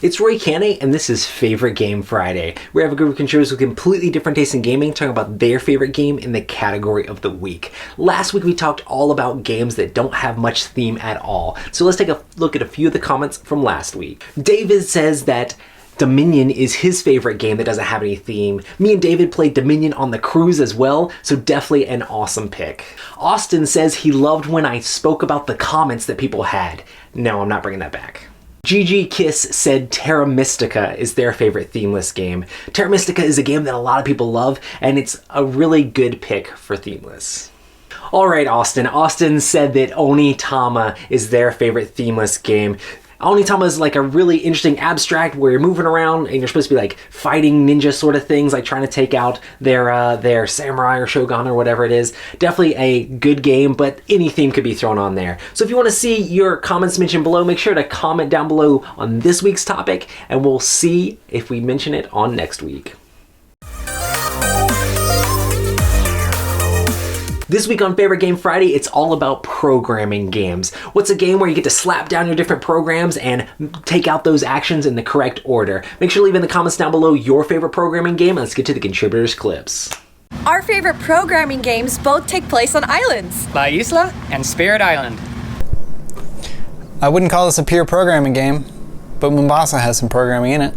It's Roy Canny, and this is Favorite Game Friday. We have a group of contributors with completely different tastes in gaming talking about their favorite game in the category of the week. Last week we talked all about games that don't have much theme at all. So let's take a look at a few of the comments from last week. David says that Dominion is his favorite game that doesn't have any theme. Me and David played Dominion on the cruise as well, so definitely an awesome pick. Austin says he loved when I spoke about the comments that people had. No, I'm not bringing that back. GG Kiss said Terra Mystica is their favorite themeless game. Terra Mystica is a game that a lot of people love, and it's a really good pick for themeless. Alright, Austin. Austin said that Onitama is their favorite themeless game. Onitama is like a really interesting abstract where you're moving around and you're supposed to be like fighting ninja sort of things, like trying to take out their samurai or shogun or whatever it is. Definitely a good game, but any theme could be thrown on there. So if you want to see your comments mentioned below, make sure to comment down below on this week's topic, and we'll see if we mention it on next week. This week on Favorite Game Friday, it's all about programming games. What's a game where you get to slap down your different programs and take out those actions in the correct order? Make sure to leave in the comments down below your favorite programming game, and let's get to the contributors' clips. Our favorite programming games both take place on islands. La Isla and Spirit Island. I wouldn't call this a pure programming game, but Mombasa has some programming in it.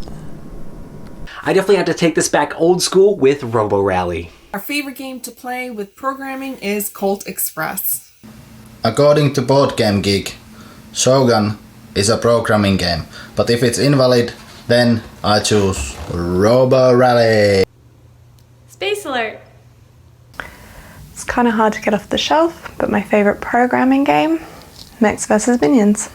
I definitely have to take this back old school with Robo Rally. Our favorite game to play with programming is Colt Express. According to Board Game Geek, Shogun is a programming game, but if it's invalid, then I choose Robo Rally. Space Alert. It's kind of hard to get off the shelf, but my favorite programming game, Mechs vs. Minions.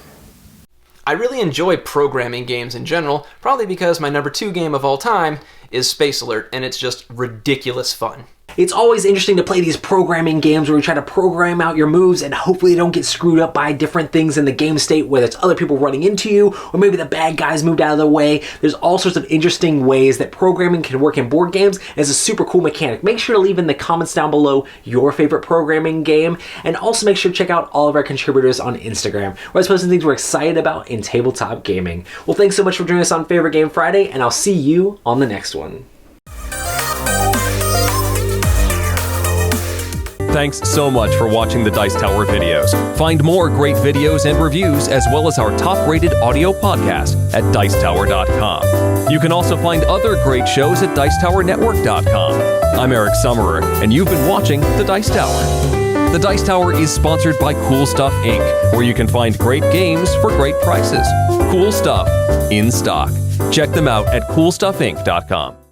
I really enjoy programming games in general, probably because my number 2 game of all time is Space Alert, and it's just ridiculous fun. It's always interesting to play these programming games where you try to program out your moves and hopefully they don't get screwed up by different things in the game state, whether it's other people running into you or maybe the bad guys moved out of the way. There's all sorts of interesting ways that programming can work in board games, and it's a super cool mechanic. Make sure to leave in the comments down below your favorite programming game, and also make sure to check out all of our contributors on Instagram, where I post things we're excited about in tabletop gaming. Well, thanks so much for joining us on Favorite Game Friday, and I'll see you on the next one. Thanks so much for watching the Dice Tower videos. Find more great videos and reviews, as well as our top-rated audio podcast at Dicetower.com. You can also find other great shows at Dicetowernetwork.com. I'm Eric Summerer, and you've been watching The Dice Tower. The Dice Tower is sponsored by Cool Stuff Inc., where you can find great games for great prices. Cool stuff in stock. Check them out at CoolStuffInc.com.